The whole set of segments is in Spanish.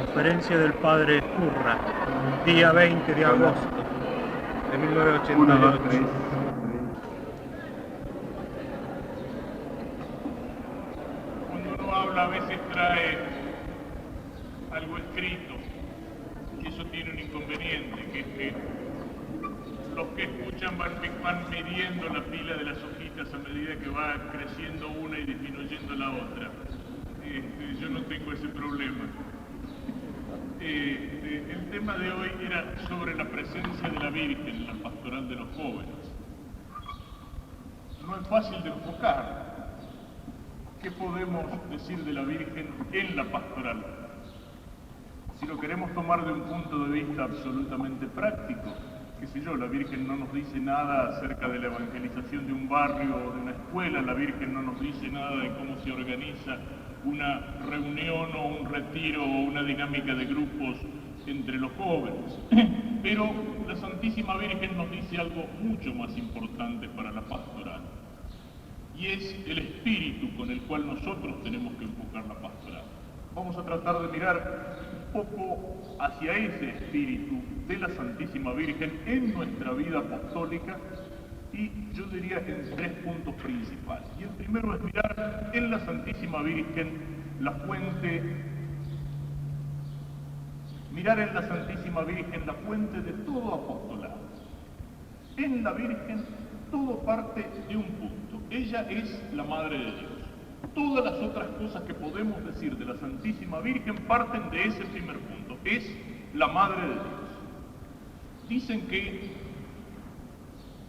Conferencia del Padre Urra, día 20 de agosto de 1988. Cuando uno habla a veces trae algo escrito, y eso tiene un inconveniente, que es que los que escuchan van midiendo la pila de las hojitas a medida que va creciendo una y disminuyendo la otra. Yo no tengo ese problema. El tema de hoy era sobre la presencia de la Virgen en la pastoral de los jóvenes. No es fácil de enfocar. ¿Qué podemos decir de la Virgen en la pastoral? Si lo queremos tomar de un punto de vista absolutamente práctico, qué sé yo, la Virgen no nos dice nada acerca de la evangelización de un barrio o de una escuela, la Virgen no nos dice nada de cómo se organiza una reunión o un retiro o una dinámica de grupos entre los jóvenes. Pero la Santísima Virgen nos dice algo mucho más importante para la pastoral, y es el espíritu con el cual nosotros tenemos que enfocar la pastoral. Vamos a tratar de mirar un poco hacia ese espíritu de la Santísima Virgen en nuestra vida apostólica, y yo diría en tres puntos principales. Y el primero es mirar en la Santísima Virgen la fuente, la fuente de todo apostolado. En la Virgen todo parte de un punto. Ella es la Madre de Dios. Todas las otras cosas que podemos decir de la Santísima Virgen parten de ese primer punto. Es la Madre de Dios. Dicen que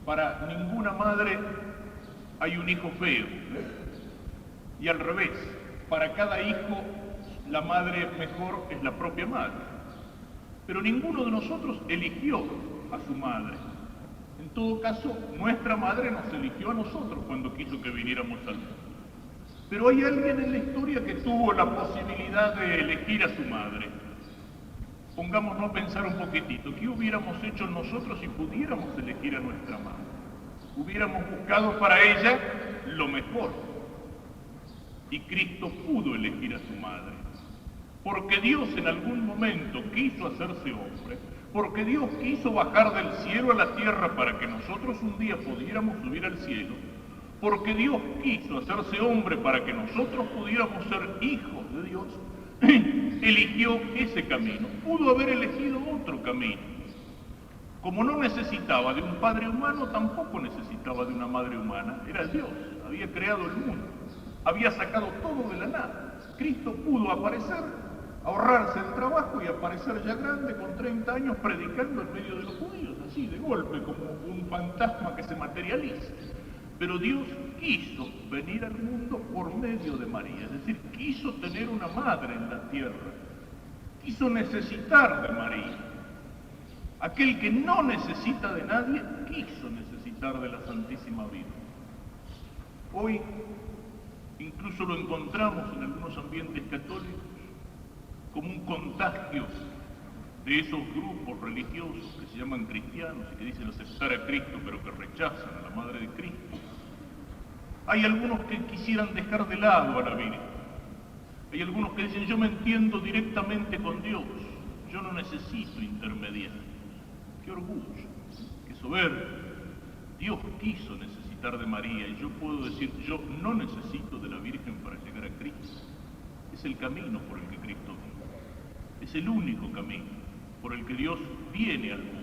para ninguna madre hay un hijo feo, y al revés, para cada hijo la madre mejor es la propia madre. Pero ninguno de nosotros eligió a su madre. En todo caso, nuestra madre nos eligió a nosotros cuando quiso que viniéramos al mundo. Pero hay alguien en la historia que tuvo la posibilidad de elegir a su madre. Pongámonos a pensar un poquitito, ¿qué hubiéramos hecho nosotros si pudiéramos elegir a nuestra madre? Hubiéramos buscado para ella lo mejor. Y Cristo pudo elegir a su madre. Porque Dios en algún momento quiso hacerse hombre, porque Dios quiso bajar del cielo a la tierra para que nosotros un día pudiéramos subir al cielo, porque Dios quiso hacerse hombre para que nosotros pudiéramos ser hijos de Dios, eligió ese camino. Pudo haber elegido otro camino. Como no necesitaba de un padre humano, tampoco necesitaba de una madre humana. Era Dios, había creado el mundo, había sacado todo de la nada. Cristo pudo aparecer, ahorrarse el trabajo y aparecer ya grande, con 30 años, predicando en medio de los judíos, así de golpe, como un fantasma que se materializa. Pero Dios quiso venir al mundo por medio de María, es decir, quiso tener una madre en la tierra, quiso necesitar de María. Aquel que no necesita de nadie, quiso necesitar de la Santísima Virgen. Hoy incluso lo encontramos en algunos ambientes católicos como un contagio de esos grupos religiosos que se llaman cristianos y que dicen aceptar a Cristo pero que rechazan a la Madre de Cristo. Hay algunos que quisieran dejar de lado a la Virgen. Hay algunos que dicen, yo me entiendo directamente con Dios, yo no necesito intermediar. Qué orgullo, qué soberbia. Dios quiso necesitar de María y yo puedo decir, yo no necesito de la Virgen para llegar a Cristo. Es el camino por el que Cristo vino. Es el único camino por el que Dios viene al mundo.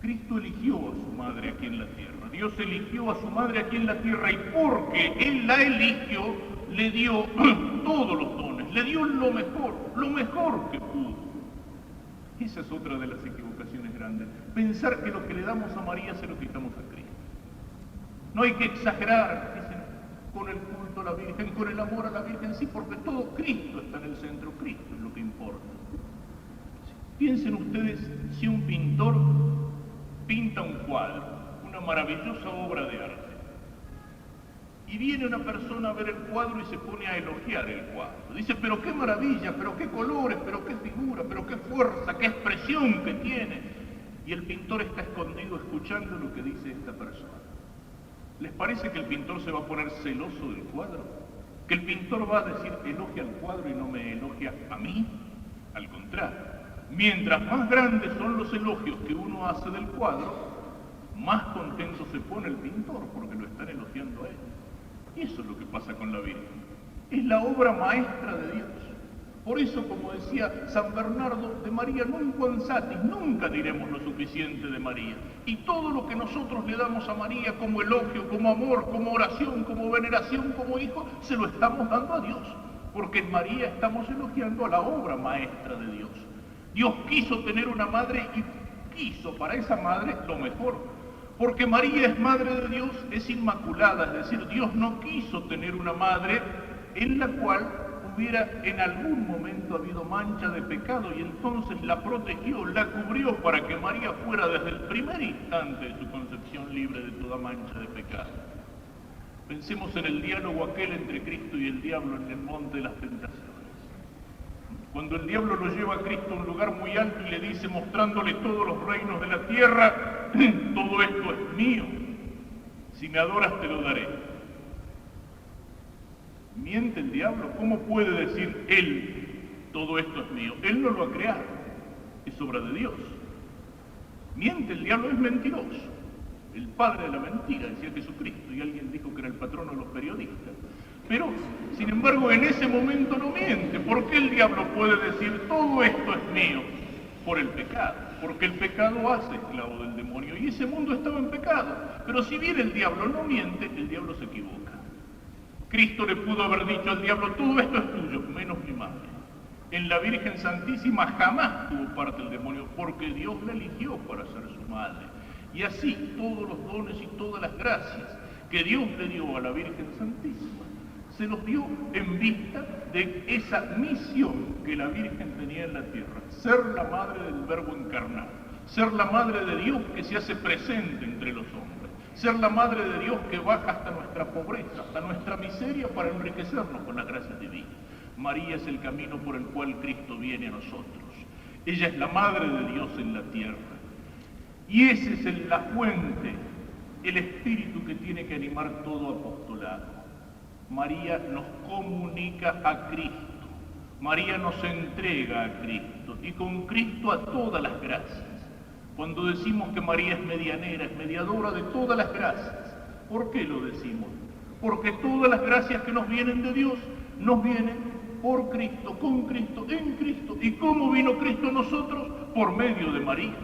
Cristo eligió a su madre aquí en la tierra. Dios eligió a su madre aquí en la tierra, y porque Él la eligió, le dio todos los dones, le dio lo mejor que pudo. Esa es otra de las equivocaciones grandes. Pensar que lo que le damos a María se lo quitamos a Cristo. No hay que exagerar, dicen, con el culto a la Virgen, con el amor a la Virgen, sí, porque todo Cristo está en el centro, Cristo es lo que importa. Piensen ustedes si un pintor pinta un cuadro, una maravillosa obra de arte, y viene una persona a ver el cuadro y se pone a elogiar el cuadro. Dice, pero qué maravilla, pero qué colores, pero qué figura, pero qué fuerza, qué expresión que tiene. Y el pintor está escondido escuchando lo que dice esta persona. ¿Les parece que el pintor se va a poner celoso del cuadro? que el pintor va a decir elogia al cuadro y no me elogia a mí. Al contrario, mientras más grandes son los elogios que uno hace del cuadro, más contento se pone el pintor porque lo están elogiando a él. Y eso es lo que pasa con la Virgen. Es la obra maestra de Dios. Por eso, como decía San Bernardo, de María nunquam satis, nunca diremos lo suficiente de María. Y todo lo que nosotros le damos a María como elogio, como amor, como oración, como veneración, como hijo, se lo estamos dando a Dios. Porque en María estamos elogiando a la obra maestra de Dios. Dios quiso tener una madre y quiso para esa madre lo mejor. Porque María es madre de Dios, es inmaculada, es decir, Dios no quiso tener una madre en la cual hubiera en algún momento habido mancha de pecado y entonces la protegió, la cubrió para que María fuera desde el primer instante de su concepción libre de toda mancha de pecado. Pensemos en el diálogo aquel entre Cristo y el diablo en el monte de las tentaciones. Cuando el diablo lo lleva a Cristo a un lugar muy alto y le dice, mostrándole todos los reinos de la tierra, todo esto es mío, si me adoras te lo daré. Miente el diablo. ¿Cómo puede decir él, todo esto es mío? Él no lo ha creado, es obra de Dios. Miente el diablo, es mentiroso. El padre de la mentira, decía Jesucristo, y alguien dijo que era el patrono de los periodistas. Pero, sin embargo, en ese momento no miente. ¿Por qué el diablo puede decir, todo esto es mío? Por el pecado. Porque el pecado hace esclavo del demonio, y ese mundo estaba en pecado. Pero si bien el diablo no miente, el diablo se equivoca. Cristo le pudo haber dicho al diablo, todo esto es tuyo, menos mi madre. En la Virgen Santísima jamás tuvo parte el demonio, porque Dios la eligió para ser su madre. Y así todos los dones y todas las gracias que Dios le dio a la Virgen Santísima, se los dio en vista de esa misión que la Virgen tenía en la tierra, ser la madre del Verbo encarnado, ser la madre de Dios que se hace presente entre los hombres. Ser la madre de Dios que baja hasta nuestra pobreza, hasta nuestra miseria para enriquecernos con las gracias divinas. María es el camino por el cual Cristo viene a nosotros. Ella es la madre de Dios en la tierra. Y ese es la fuente, el espíritu que tiene que animar todo apostolado. María nos comunica a Cristo. María nos entrega a Cristo. Y con Cristo a todas las gracias. Cuando decimos que María es medianera, es mediadora de todas las gracias, ¿por qué lo decimos? Porque todas las gracias que nos vienen de Dios, nos vienen por Cristo, con Cristo, en Cristo. ¿Y cómo vino Cristo a nosotros? Por medio de María.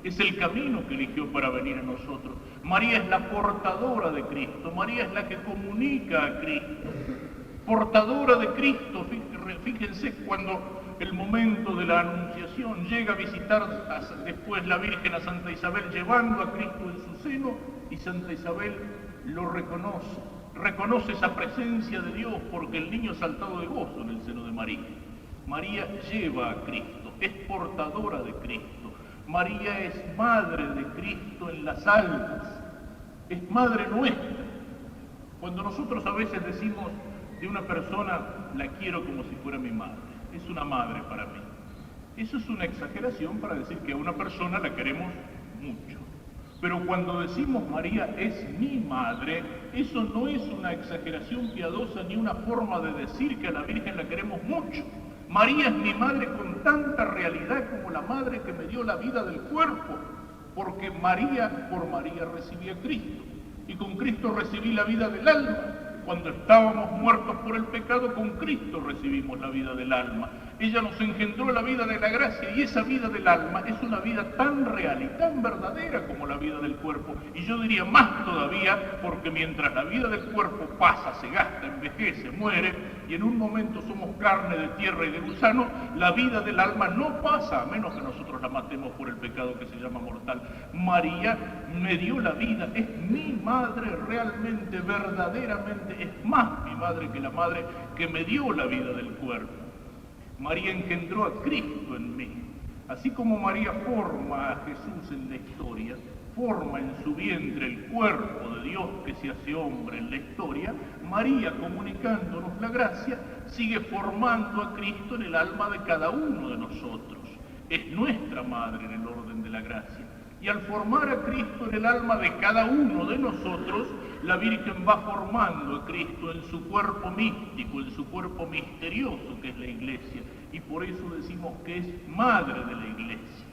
Es el camino que eligió para venir a nosotros. María es la portadora de Cristo, María es la que comunica a Cristo. Portadora de Cristo, fíjense cuando el momento de la Anunciación llega a visitar después la Virgen a Santa Isabel llevando a Cristo en su seno y Santa Isabel lo reconoce esa presencia de Dios porque el niño ha saltado de gozo en el seno de María. María lleva a Cristo, es portadora de Cristo. María es madre de Cristo en las almas, es madre nuestra. Cuando nosotros a veces decimos de una persona, la quiero como si fuera mi madre, es una madre para mí. Eso es una exageración para decir que a una persona la queremos mucho. Pero cuando decimos María es mi madre, eso no es una exageración piadosa ni una forma de decir que a la Virgen la queremos mucho. María es mi madre con tanta realidad como la madre que me dio la vida del cuerpo, porque María, por María recibí a Cristo, y con Cristo recibí la vida del alma. Cuando estábamos muertos por el pecado, con Cristo recibimos la vida del alma. Ella nos engendró la vida de la gracia y esa vida del alma es una vida tan real y tan verdadera como la vida del cuerpo. Y yo diría más todavía, porque mientras la vida del cuerpo pasa, se gasta, envejece, muere, y en un momento somos carne de tierra y de gusano, la vida del alma no pasa, a menos que nosotros la matemos por el pecado que se llama mortal. María me dio la vida, es mi madre realmente, verdaderamente, es más mi madre que la madre que me dio la vida del cuerpo. María engendró a Cristo en mí. Así como María forma a Jesús en la historia, forma en su vientre el cuerpo de Dios que se hace hombre en la historia, María, comunicándonos la gracia, sigue formando a Cristo en el alma de cada uno de nosotros. Es nuestra madre en el orden de la gracia. Y al formar a Cristo en el alma de cada uno de nosotros, la Virgen va formando a Cristo en su cuerpo místico, en su cuerpo misterioso que es la Iglesia. Y por eso decimos que es madre de la Iglesia.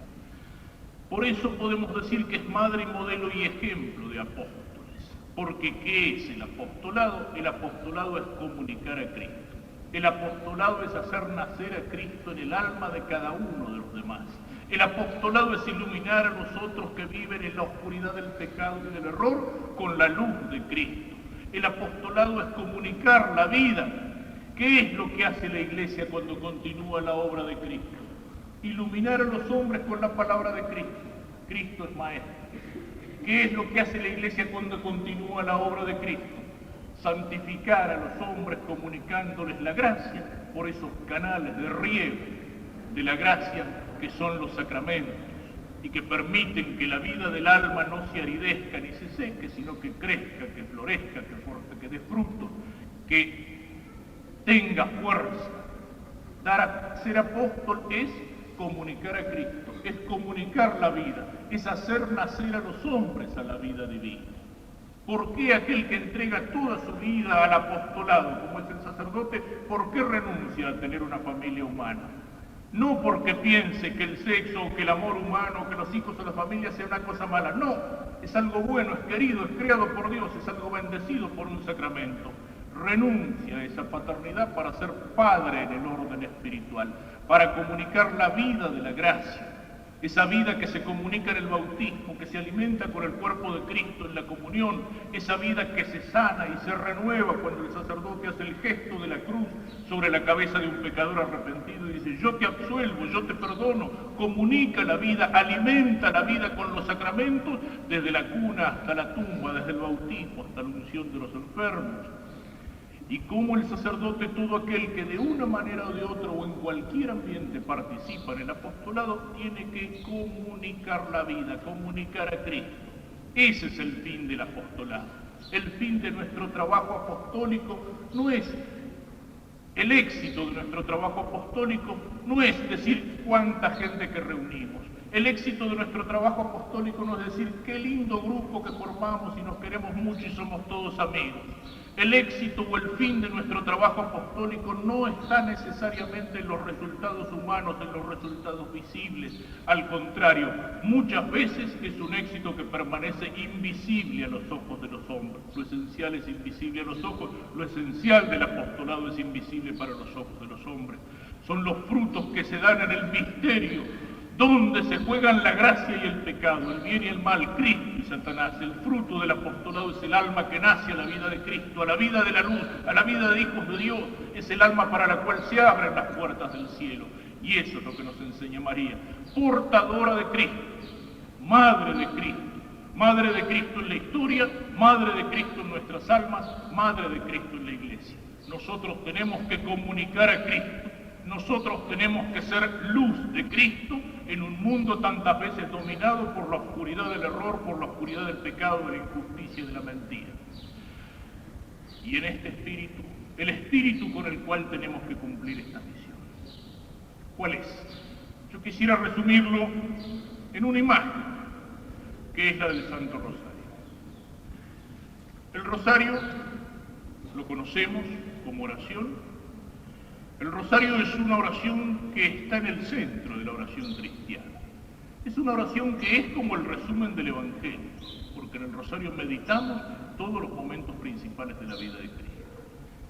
Por eso podemos decir que es madre, modelo y ejemplo de apóstoles. Porque ¿qué es el apostolado? El apostolado es comunicar a Cristo. El apostolado es hacer nacer a Cristo en el alma de cada uno de los demás. El apostolado es iluminar a los otros que viven en la oscuridad del pecado y del error con la luz de Cristo. El apostolado es comunicar la vida. ¿Qué es lo que hace la Iglesia cuando continúa la obra de Cristo? Iluminar a los hombres con la palabra de Cristo. Cristo es maestro. ¿Qué es lo que hace la Iglesia cuando continúa la obra de Cristo? Santificar a los hombres comunicándoles la gracia por esos canales de riego de la gracia que son los sacramentos y que permiten que la vida del alma no se aridezca ni se seque, sino que crezca, que florezca, que dé fruto, que tenga fuerza. Ser apóstol es comunicar a Cristo, es comunicar la vida, es hacer nacer a los hombres a la vida divina. ¿Por qué aquel que entrega toda su vida al apostolado, como es el sacerdote, por qué renuncia a tener una familia humana? No porque piense que el sexo, o que el amor humano, o que los hijos o la familia sea una cosa mala. No, es algo bueno, es querido, es creado por Dios, es algo bendecido por un sacramento. Renuncia a esa paternidad para ser padre en el orden espiritual, para comunicar la vida de la gracia. Esa vida que se comunica en el bautismo, que se alimenta con el cuerpo de Cristo en la comunión, esa vida que se sana y se renueva cuando el sacerdote hace el gesto de la cruz sobre la cabeza de un pecador arrepentido y dice, yo te absuelvo, yo te perdono, comunica la vida, alimenta la vida con los sacramentos, desde la cuna hasta la tumba, desde el bautismo hasta la unción de los enfermos. Y como el sacerdote, todo aquel que de una manera o de otra o en cualquier ambiente participa en el apostolado, tiene que comunicar la vida, comunicar a Cristo. Ese es el fin del apostolado. El fin de nuestro trabajo apostólico no es el éxito de nuestro trabajo apostólico, no es decir cuánta gente que reunimos. El éxito de nuestro trabajo apostólico no es decir qué lindo grupo que formamos y nos queremos mucho y somos todos amigos. El éxito o el fin de nuestro trabajo apostólico no está necesariamente en los resultados humanos, en los resultados visibles. Al contrario, muchas veces es un éxito que permanece invisible a los ojos de los hombres. Lo esencial es invisible a los ojos, lo esencial del apostolado es invisible para los ojos de los hombres. Son los frutos que se dan en el misterio, donde se juegan la gracia y el pecado, el bien y el mal, Cristo y Satanás. El fruto del apostolado es el alma que nace a la vida de Cristo, a la vida de la luz, a la vida de hijos de Dios. Es el alma para la cual se abren las puertas del cielo. Y eso es lo que nos enseña María, portadora de Cristo, madre de Cristo en la historia, madre de Cristo en nuestras almas, madre de Cristo en la iglesia. Nosotros tenemos que comunicar a Cristo. Nosotros tenemos que ser luz de Cristo en un mundo tantas veces dominado por la oscuridad del error, por la oscuridad del pecado, de la injusticia y de la mentira. Y en este espíritu, el espíritu con el cual tenemos que cumplir esta misión. ¿Cuál es? Yo quisiera resumirlo en una imagen, que es la del Santo Rosario. El Rosario lo conocemos como oración. El rosario es una oración que está en el centro de la oración cristiana. Es una oración que es como el resumen del Evangelio, porque en el rosario meditamos todos los momentos principales de la vida de Cristo.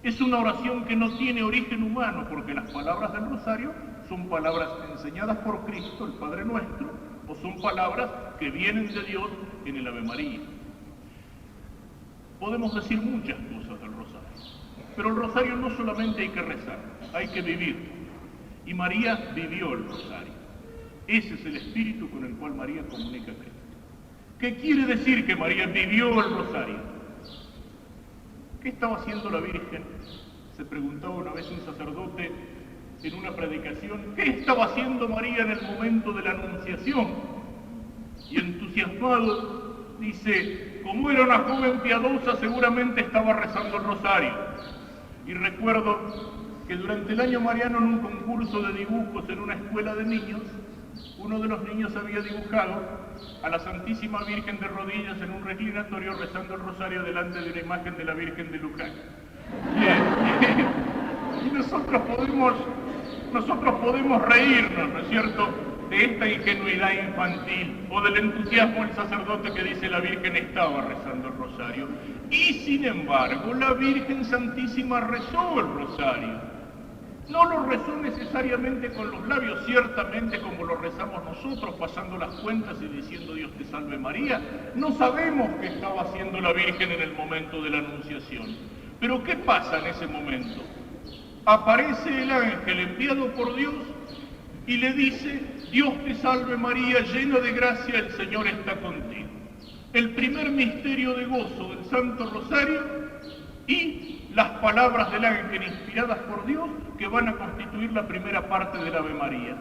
Es una oración que no tiene origen humano, porque las palabras del rosario son palabras enseñadas por Cristo, el Padre Nuestro, o son palabras que vienen de Dios en el Ave María. Podemos decir muchas cosas del rosario. Pero el rosario no solamente hay que rezar, hay que vivir. Y María vivió el rosario. Ese es el espíritu con el cual María comunica a Cristo. ¿Qué quiere decir que María vivió el rosario? ¿Qué estaba haciendo la Virgen? Se preguntaba una vez un sacerdote en una predicación. ¿Qué estaba haciendo María en el momento de la Anunciación? Y entusiasmado dice, como era una joven piadosa, seguramente estaba rezando el rosario. Y recuerdo que durante el año mariano, en un concurso de dibujos en una escuela de niños, Uno de los niños había dibujado a la Santísima Virgen de rodillas en un reclinatorio rezando el rosario delante de una imagen de la Virgen de Luján. Y nosotros podemos reírnos, ¿no es cierto?, de esta ingenuidad infantil o del entusiasmo del sacerdote que dice la Virgen estaba rezando el rosario. Y sin embargo, la Virgen Santísima rezó el rosario. No lo rezó necesariamente con los labios, ciertamente como lo rezamos nosotros, pasando las cuentas y diciendo Dios te salve María. No sabemos qué estaba haciendo la Virgen en el momento de la Anunciación. Pero ¿qué pasa en ese momento? Aparece el ángel enviado por Dios y le dice, Dios te salve María, llena de gracia, el Señor está contigo. El primer misterio de gozo del Santo Rosario y las palabras del ángel inspiradas por Dios que van a constituir la primera parte del Ave María.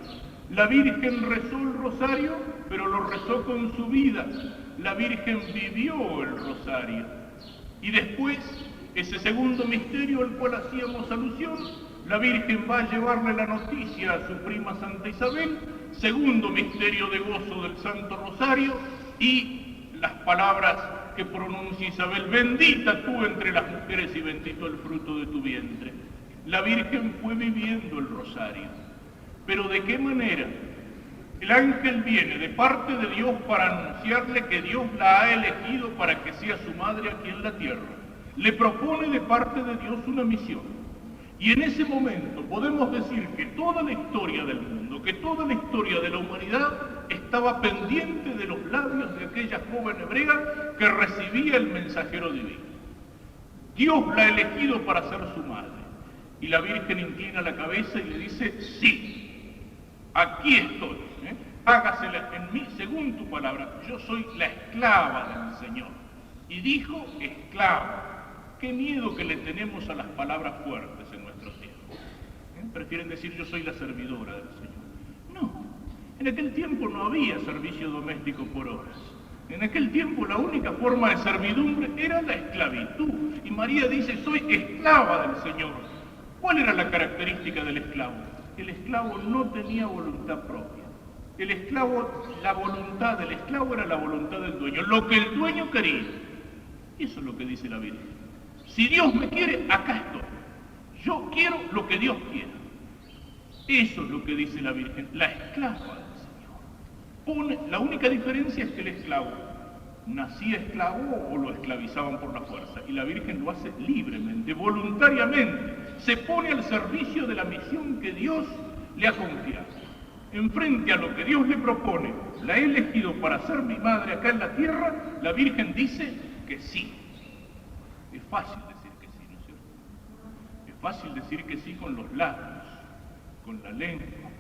La Virgen rezó el rosario, pero lo rezó con su vida. La Virgen vivió el rosario. Y después, ese segundo misterio al cual hacíamos alusión, la Virgen va a llevarle la noticia a su prima Santa Isabel, segundo misterio de gozo del Santo Rosario, y las palabras que pronuncia Isabel, bendita tú entre las mujeres y bendito el fruto de tu vientre. La Virgen fue viviendo el rosario. Pero ¿de qué manera? El ángel viene de parte de Dios para anunciarle que Dios la ha elegido para que sea su madre aquí en la tierra. Le propone de parte de Dios una misión. Y en ese momento podemos decir que toda la historia del mundo, que toda la historia de la humanidad estaba pendiente de los labios de aquella joven hebrea que recibía el mensajero divino. Dios la ha elegido para ser su madre. Y la Virgen inclina la cabeza y le dice, sí, aquí estoy, hágasela en mí según tu palabra. Yo soy la esclava del Señor. Y dijo, esclava. Qué miedo que le tenemos a las palabras fuertes en nuestros tiempos. Prefieren decir, yo soy la servidora del Señor. No, en aquel tiempo no había servicio doméstico por horas. En aquel tiempo la única forma de servidumbre era la esclavitud. Y María dice, soy esclava del Señor. ¿Cuál era la característica del esclavo? El esclavo no tenía voluntad propia. El esclavo, la voluntad del esclavo era la voluntad del dueño, lo que el dueño quería. Eso es lo que dice la Virgen. Si Dios me quiere, acá estoy. Yo quiero lo que Dios quiera. Eso es lo que dice la Virgen, la esclava del Señor. La única diferencia es que el esclavo nacía esclavo o lo esclavizaban por la fuerza. Y la Virgen lo hace libremente, voluntariamente. Se pone al servicio de la misión que Dios le ha confiado. Enfrente a lo que Dios le propone, la he elegido para ser mi madre acá en la tierra, la Virgen dice que sí. Es fácil decir que sí, ¿no es cierto? Es fácil decir que sí con los labios, con la lengua,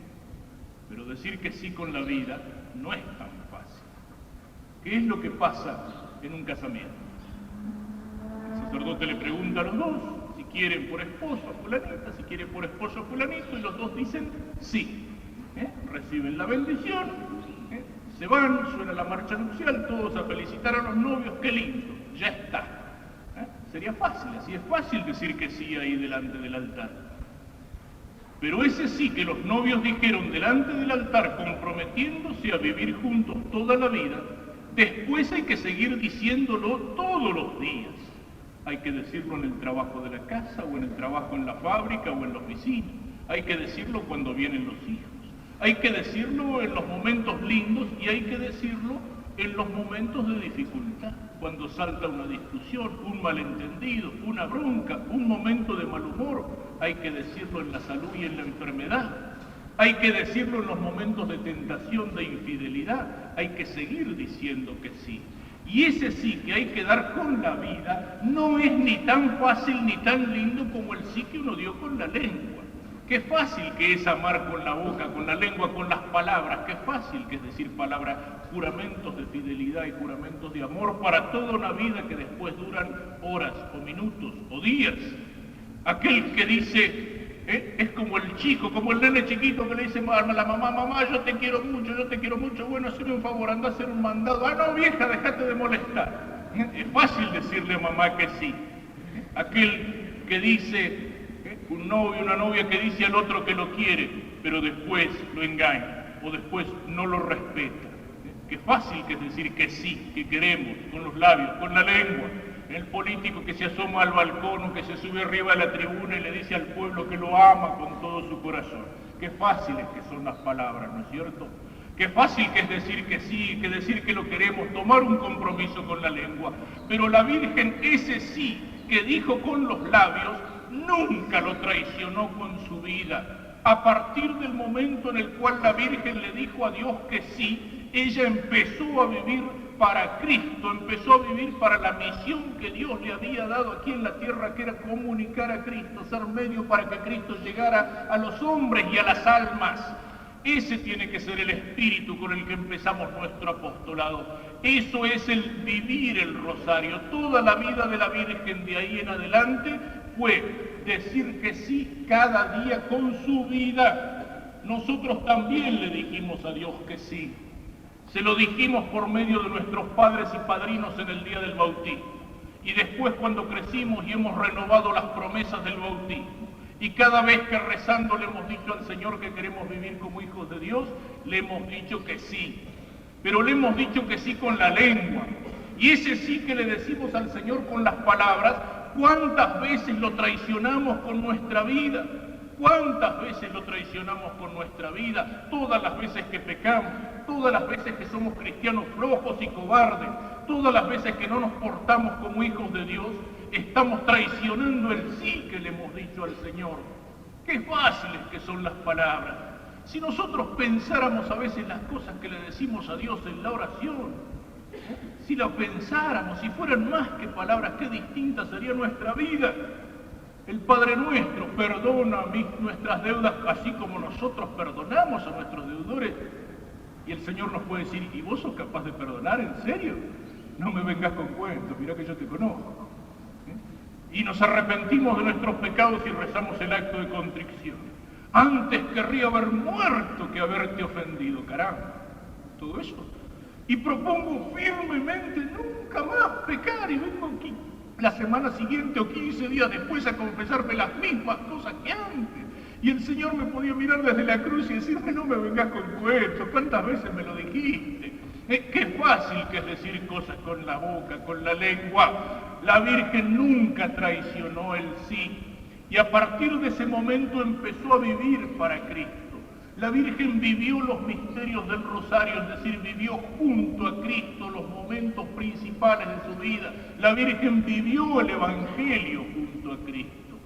pero decir que sí con la vida no es tan fácil. ¿Qué es lo que pasa en un casamiento? El sacerdote le pregunta a los dos si quieren por esposo a fulanita, si quieren por esposo a fulanito, y los dos dicen sí. Reciben la bendición, se van, suena la marcha nupcial, todos a felicitar a los novios, qué lindo, ya está. Sería fácil, así es fácil decir que sí ahí delante del altar. Pero ese sí que los novios dijeron delante del altar, comprometiéndose a vivir juntos toda la vida, después hay que seguir diciéndolo todos los días. Hay que decirlo en el trabajo de la casa, o en el trabajo en la fábrica, o en la oficina. Hay que decirlo cuando vienen los hijos. Hay que decirlo en los momentos lindos y hay que decirlo en los momentos de dificultad. Cuando salta una discusión, un malentendido, una bronca, un momento de mal humor, hay que decirlo en la salud y en la enfermedad. Hay que decirlo en los momentos de tentación, de infidelidad. Hay que seguir diciendo que sí. Y ese sí que hay que dar con la vida no es ni tan fácil ni tan lindo como el sí que uno dio con la lengua. Qué fácil que es amar con la boca, con la lengua, con las palabras. Qué fácil que es decir palabras, juramentos de fidelidad y juramentos de amor para toda una vida que después duran horas o minutos o días. Aquel que dice, es como el chico, como el nene chiquito que le dice a la mamá, mamá, yo te quiero mucho, bueno, hazme un favor, anda a hacer un mandado. Ah, no, vieja, déjate de molestar. Es fácil decirle a mamá que sí. Aquel que dice, un novio, una novia que dice al otro que lo quiere, pero después lo engaña. o después no lo respeta. Qué fácil que es decir que sí, que queremos, con los labios, con la lengua. El político que se asoma al balcón o que se sube arriba de la tribuna y le dice al pueblo que lo ama con todo su corazón. Qué fáciles que son las palabras, ¿no es cierto? Qué fácil que es decir que sí, que decir que lo queremos, tomar un compromiso con la lengua. Pero la Virgen, ese sí que dijo con los labios, nunca lo traicionó con su vida. A partir del momento en el cual la Virgen le dijo a Dios que sí, ella empezó a vivir para Cristo, empezó a vivir para la misión que Dios le había dado aquí en la tierra, que era comunicar a Cristo, ser medio para que Cristo llegara a los hombres y a las almas. Ese tiene que ser el espíritu con el que empezamos nuestro apostolado. Eso es el vivir el rosario. Toda la vida de la Virgen de ahí en adelante fue decir que sí cada día con su vida. Nosotros también le dijimos a Dios que sí. Se lo dijimos por medio de nuestros padres y padrinos en el día del bautismo. Y después cuando crecimos y hemos renovado las promesas del bautismo. Y cada vez que rezando le hemos dicho al Señor que queremos vivir como hijos de Dios, le hemos dicho que sí. Pero le hemos dicho que sí con la lengua. Y ese sí que le decimos al Señor con las palabras, ¿cuántas veces lo traicionamos con nuestra vida? ¿Cuántas veces lo traicionamos con nuestra vida? Todas las veces que pecamos, todas las veces que somos cristianos flojos y cobardes, todas las veces que no nos portamos como hijos de Dios, estamos traicionando el sí que le hemos dicho al Señor. Qué fáciles que son las palabras. Si nosotros pensáramos a veces las cosas que le decimos a Dios en la oración, si lo pensáramos, si fueran más que palabras, qué distinta sería nuestra vida. El Padre Nuestro perdona nuestras deudas así como nosotros perdonamos a nuestros deudores. Y el Señor nos puede decir, ¿y vos sos capaz de perdonar? ¿En serio? No me vengas con cuentos, mirá que yo te conozco. Y nos arrepentimos de nuestros pecados y rezamos el acto de contrición. Antes querría haber muerto que haberte ofendido, caramba. Todo eso. Y propongo firmemente nunca más pecar y vengo aquí la semana siguiente o 15 días después a confesarme las mismas cosas que antes. Y el Señor me podía mirar desde la cruz y decirme, no me vengas con cuentos, ¿cuántas veces me lo dijiste? Qué fácil que es decir cosas con la boca, con la lengua. La Virgen nunca traicionó el sí. Y a partir de ese momento empezó a vivir para Cristo. La Virgen vivió los misterios del rosario, es decir, vivió junto a Cristo los momentos principales de su vida. La Virgen vivió el Evangelio junto a Cristo.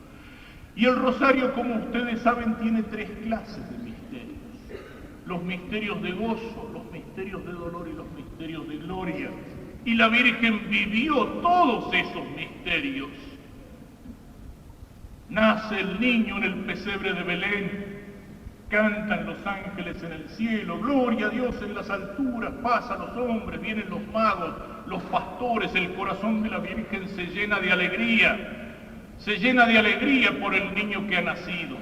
Y el rosario, como ustedes saben, tiene 3 clases de misterios. Los misterios de gozo, los misterios de dolor y los misterios de gloria. Y la Virgen vivió todos esos misterios. Nace el niño en el pesebre de Belén. Cantan los ángeles en el cielo, gloria a Dios en las alturas, paz a los hombres, vienen los magos, los pastores, el corazón de la Virgen se llena de alegría por el niño que ha nacido.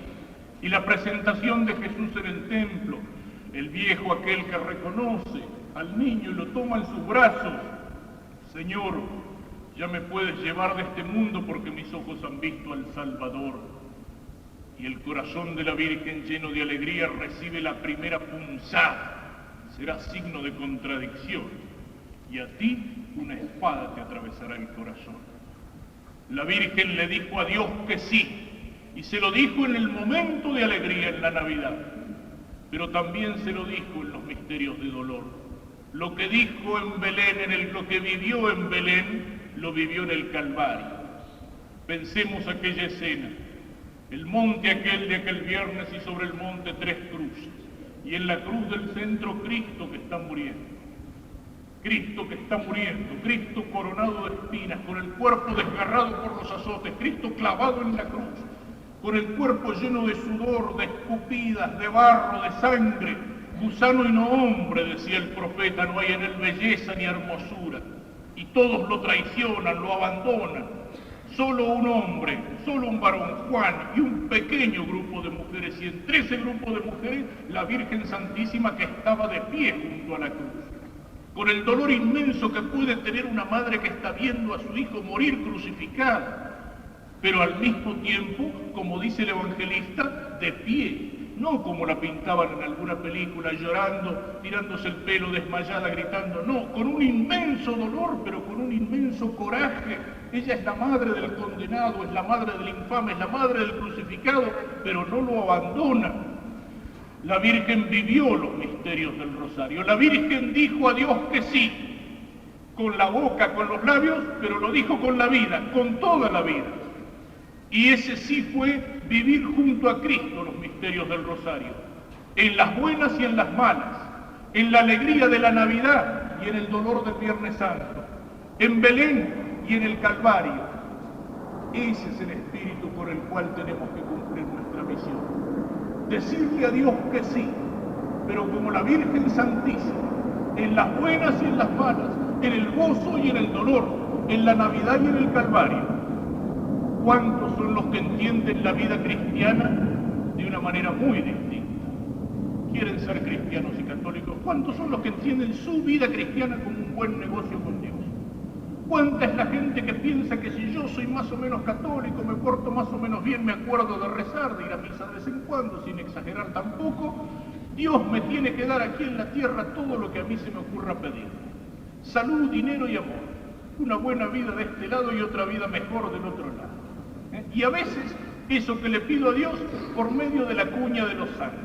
Y la presentación de Jesús en el templo, el viejo aquel que reconoce al niño y lo toma en sus brazos, Señor, ya me puedes llevar de este mundo porque mis ojos han visto al Salvador. Y el corazón de la Virgen lleno de alegría recibe la primera punzada. Será signo de contradicción. Y a ti una espada te atravesará el corazón. La Virgen le dijo a Dios que sí. Y se lo dijo en el momento de alegría en la Navidad. Pero también se lo dijo en los misterios de dolor. Lo que dijo en Belén, lo que vivió en Belén, lo vivió en el Calvario. Pensemos aquella escena. El monte aquel de aquel viernes y sobre el monte 3 cruces. Y en la cruz del centro Cristo que está muriendo. Cristo que está muriendo. Cristo coronado de espinas, con el cuerpo desgarrado por los azotes. Cristo clavado en la cruz. Con el cuerpo lleno de sudor, de escupidas, de barro, de sangre. Gusano y no hombre, decía el profeta, no hay en él belleza ni hermosura. Y todos lo traicionan, lo abandonan. Solo un hombre, solo un varón, Juan, y un pequeño grupo de mujeres, y entre ese grupo de mujeres, la Virgen Santísima que estaba de pie junto a la cruz, con el dolor inmenso que puede tener una madre que está viendo a su hijo morir crucificado, pero al mismo tiempo, como dice el evangelista, de pie, no como la pintaban en alguna película, llorando, tirándose el pelo, desmayada, gritando, no, con un inmenso dolor, pero con un inmenso coraje. Ella es la madre del condenado, es la madre del infame, es la madre del crucificado, pero no lo abandona. La Virgen vivió los misterios del rosario. La Virgen dijo a Dios que sí, con la boca, con los labios, pero lo dijo con la vida, con toda la vida. Y ese sí fue vivir junto a Cristo los misterios del rosario, en las buenas y en las malas, en la alegría de la Navidad y en el dolor del Viernes Santo, en Belén y en el Calvario. Ese es el espíritu por el cual tenemos que cumplir nuestra misión. Decirle a Dios que sí, pero como la Virgen Santísima, en las buenas y en las malas, en el gozo y en el dolor, en la Navidad y en el Calvario. ¿Cuántos son los que entienden la vida cristiana de una manera muy distinta? Quieren ser cristianos y católicos. ¿Cuántos son los que entienden su vida cristiana como un buen negocio con Dios? ¿Cuánta es la gente que piensa que si yo soy más o menos católico, me porto más o menos bien, me acuerdo de rezar, de ir a misa de vez en cuando, sin exagerar tampoco, Dios me tiene que dar aquí en la tierra todo lo que a mí se me ocurra pedir? Salud, dinero y amor. Una buena vida de este lado y otra vida mejor del otro lado. Y a veces eso que le pido a Dios por medio de la cuña de los santos.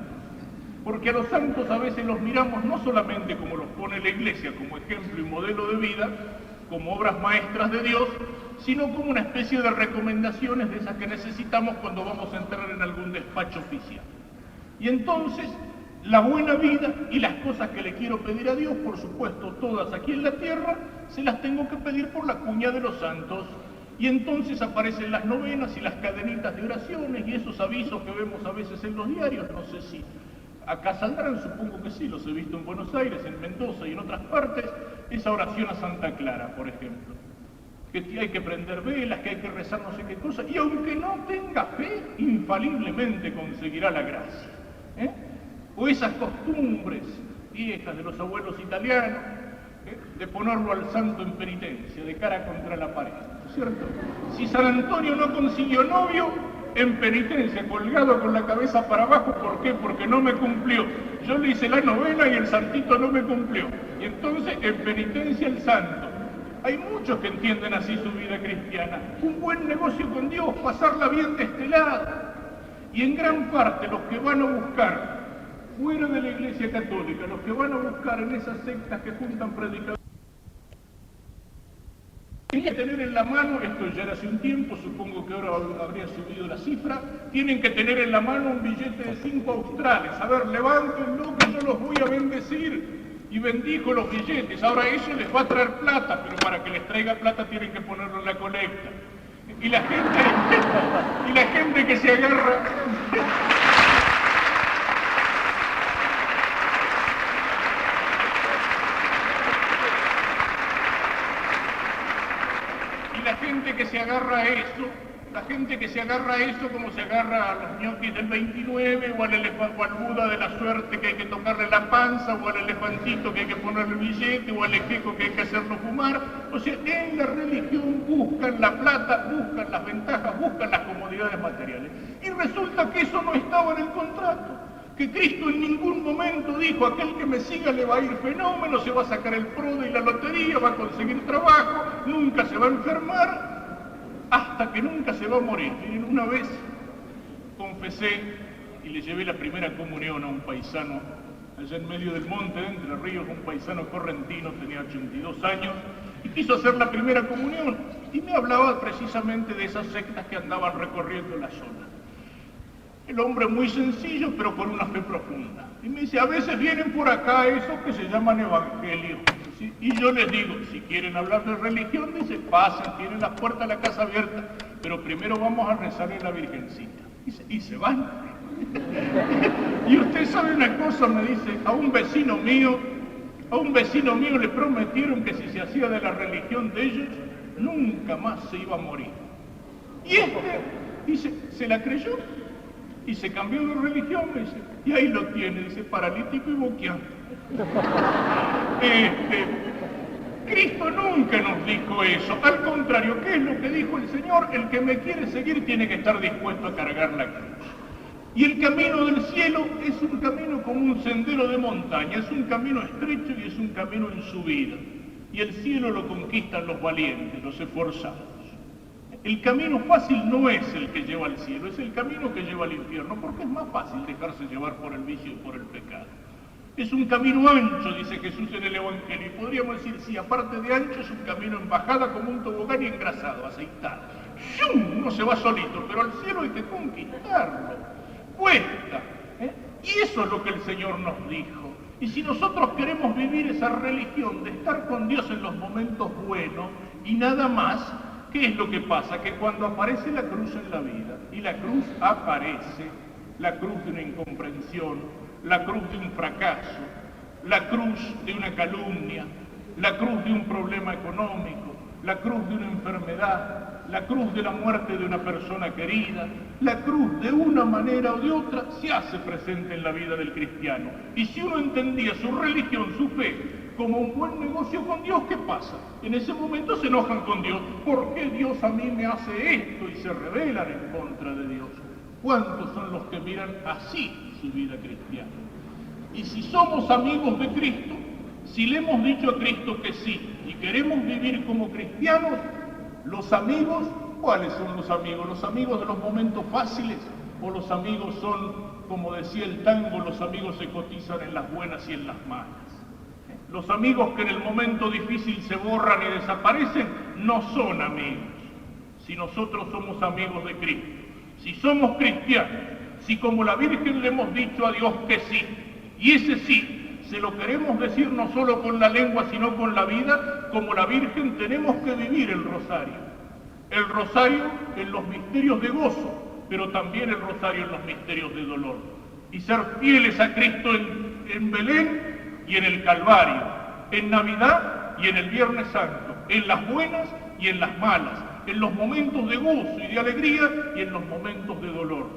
Porque a los santos a veces los miramos no solamente como los pone la Iglesia, como ejemplo y modelo de vida, como obras maestras de Dios, sino como una especie de recomendaciones de esas que necesitamos cuando vamos a entrar en algún despacho oficial. Y entonces, la buena vida y las cosas que le quiero pedir a Dios, por supuesto, todas aquí en la tierra, se las tengo que pedir por la cuña de los santos. Y entonces aparecen las novenas y las cadenitas de oraciones y esos avisos que vemos a veces en los diarios, no sé si acá saldrán, supongo que sí, los he visto en Buenos Aires, en Mendoza y en otras partes, esa oración a Santa Clara, por ejemplo, que hay que prender velas, que hay que rezar no sé qué cosa, y aunque no tenga fe, infaliblemente conseguirá la gracia. O esas costumbres viejas de los abuelos italianos, de ponerlo al santo en penitencia, de cara contra la pared, ¿cierto? Si San Antonio no consiguió novio, en penitencia, colgado con la cabeza para abajo, ¿por qué? Porque no me cumplió. Yo le hice la novena y el santito no me cumplió. Y entonces, en penitencia el santo. Hay muchos que entienden así su vida cristiana. Un buen negocio con Dios, pasarla bien de este lado. Y en gran parte los que van a buscar fuera de la Iglesia Católica, los que van a buscar en esas sectas que juntan predicadores, tienen que tener en la mano, esto ya era hace un tiempo, supongo que ahora habría subido la cifra, tienen que tener en la mano un billete de 5 australes. A ver, levántenlo que yo los voy a bendecir. Y bendijo los billetes. Ahora eso les va a traer plata, pero para que les traiga plata tienen que ponerlo en la colecta. Y la gente que se agarra... La gente que se agarra a eso, como se agarra a los ñoquis del 29, o al Buda de la suerte que hay que tocarle la panza, o al elefantito que hay que ponerle el billete, o al ejeco que hay que hacerlo fumar. O sea, en la religión buscan la plata, buscan las ventajas, buscan las comodidades materiales. Y resulta que eso no estaba en el contrato. Que Cristo en ningún momento dijo, aquel que me siga le va a ir fenómeno, se va a sacar el PRODE y la lotería, va a conseguir trabajo, nunca se va a enfermar, hasta que nunca se va a morir. Miren, una vez confesé y le llevé la primera comunión a un paisano, allá en medio del monte, de Entre Ríos, un paisano correntino, tenía 82 años, y quiso hacer la primera comunión, y me hablaba precisamente de esas sectas que andaban recorriendo la zona. El hombre muy sencillo, pero con una fe profunda. Y me dice, a veces vienen por acá esos que se llaman evangelios. ¿Sí? Y yo les digo, si quieren hablar de religión, dice, pasen, tienen las puertas de la casa abiertas, pero primero vamos a rezarle a la Virgencita. Y se van. Y usted sabe una cosa, me dice, a un vecino mío le prometieron que si se hacía de la religión de ellos, nunca más se iba a morir. Y dice, ¿se la creyó? Y se cambió de religión, me dice, y ahí lo tiene, dice, paralítico y boqueando. Cristo nunca nos dijo eso, al contrario, ¿qué es lo que dijo el Señor? El que me quiere seguir tiene que estar dispuesto a cargar la cruz. Y el camino del cielo cielo es un camino como un sendero de montaña, es un camino estrecho y es un camino en subida. Y el cielo lo conquistan los valientes, los esforzados. El camino fácil no es el que lleva al cielo, es el camino que lleva al infierno, porque es más fácil dejarse llevar por el vicio y por el pecado. Es un camino ancho, dice Jesús en el Evangelio, y podríamos decir, sí, aparte de ancho, es un camino en bajada como un tobogán y engrasado, aceitado. ¡Shum! Uno se va solito, pero al cielo hay que conquistarlo. Cuesta. Y eso es lo que el Señor nos dijo. Y si nosotros queremos vivir esa religión de estar con Dios en los momentos buenos y nada más, ¿qué es lo que pasa? Que cuando aparece la cruz en la vida, y la cruz aparece, la cruz de una incomprensión, la cruz de un fracaso, la cruz de una calumnia, la cruz de un problema económico, la cruz de una enfermedad, la cruz de la muerte de una persona querida, la cruz de una manera o de otra se hace presente en la vida del cristiano. Y si uno entendía su religión, su fe, como un buen negocio con Dios, ¿qué pasa? En ese momento se enojan con Dios. ¿Por qué Dios a mí me hace esto? Y se rebelan en contra de Dios. ¿Cuántos son los que miran así su vida cristiana? Y si somos amigos de Cristo, si le hemos dicho a Cristo que sí y queremos vivir como cristianos, los amigos, ¿cuáles son los amigos? ¿Los amigos de los momentos fáciles? ¿O los amigos son, como decía el tango, los amigos se cotizan en las buenas y en las malas? Los amigos que en el momento difícil se borran y desaparecen no son amigos. Si nosotros somos amigos de Cristo, si somos cristianos, si como la Virgen le hemos dicho a Dios que sí, y ese sí se lo queremos decir no solo con la lengua, sino con la vida, como la Virgen tenemos que vivir el rosario. El rosario en los misterios de gozo, pero también el rosario en los misterios de dolor. Y ser fieles a Cristo en Belén y en el Calvario, en Navidad y en el Viernes Santo, en las buenas y en las malas, en los momentos de gozo y de alegría y en los momentos de dolor.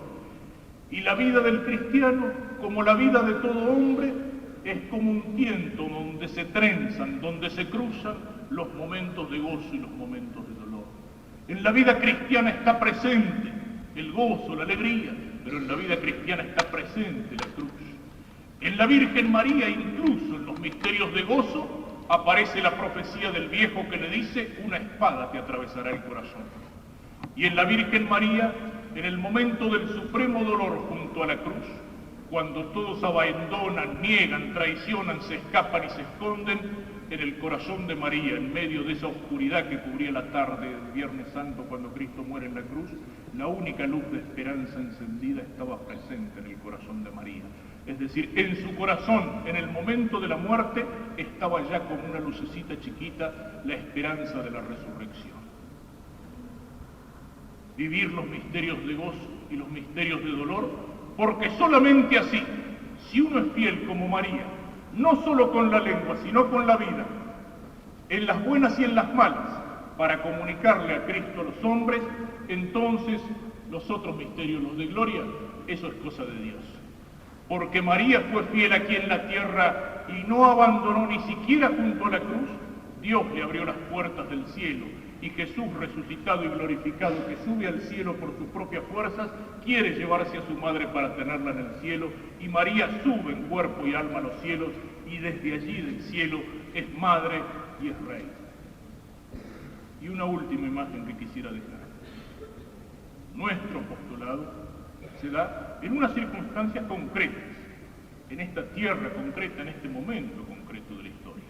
Y la vida del cristiano, como la vida de todo hombre, es como un tiento donde se trenzan, donde se cruzan los momentos de gozo y los momentos de dolor. En la vida cristiana está presente el gozo, la alegría, pero en la vida cristiana está presente la cruz. En la Virgen María, incluso en los misterios de gozo, aparece la profecía del viejo que le dice: una espada te atravesará el corazón. Y en la Virgen María, en el momento del supremo dolor junto a la cruz, cuando todos abandonan, niegan, traicionan, se escapan y se esconden, en el corazón de María, en medio de esa oscuridad que cubría la tarde del Viernes Santo cuando Cristo muere en la cruz, la única luz de esperanza encendida estaba presente en el corazón de María. Es decir, en su corazón, en el momento de la muerte, estaba ya como una lucecita chiquita la esperanza de la resurrección. Vivir los misterios de gozo y los misterios de dolor, porque solamente así, si uno es fiel como María, no solo con la lengua, sino con la vida, en las buenas y en las malas, para comunicarle a Cristo a los hombres, entonces los otros misterios, los de gloria, eso es cosa de Dios. Porque María fue fiel aquí en la tierra y no abandonó ni siquiera junto a la cruz, Dios le abrió las puertas del cielo. Y Jesús, resucitado y glorificado, que sube al cielo por sus propias fuerzas, quiere llevarse a su madre para tenerla en el cielo, y María sube en cuerpo y alma a los cielos, y desde allí del cielo es madre y es rey. Y una última imagen que quisiera dejar. Nuestro apostolado se da en unas circunstancias concretas, en esta tierra concreta, en este momento concreto de la historia.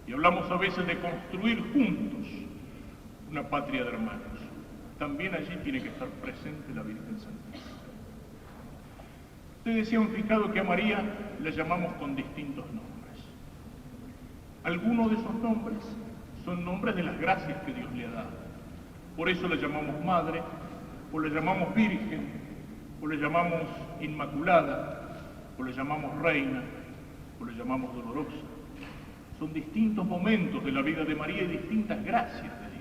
Y hablamos a veces de construir juntos una patria de hermanos. También allí tiene que estar presente la Virgen Santísima. Ustedes se han fijado que a María la llamamos con distintos nombres. Algunos de esos nombres son nombres de las gracias que Dios le ha dado. Por eso la llamamos Madre, o la llamamos Virgen, o la llamamos Inmaculada, o la llamamos Reina, o la llamamos Dolorosa. Son distintos momentos de la vida de María y distintas gracias de Dios.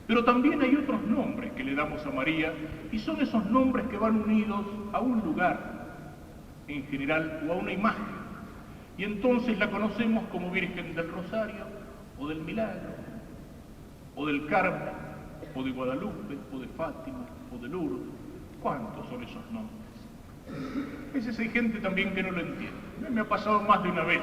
Pero también hay otros nombres que le damos a María, y son esos nombres que van unidos a un lugar, en general, o a una imagen. Y entonces la conocemos como Virgen del Rosario, o del Milagro, o del Carmen, o de Guadalupe, o de Fátima, o de Lourdes. ¿Cuántos son esos nombres? veces hay gente también que no lo entiende. Me ha pasado más de una vez.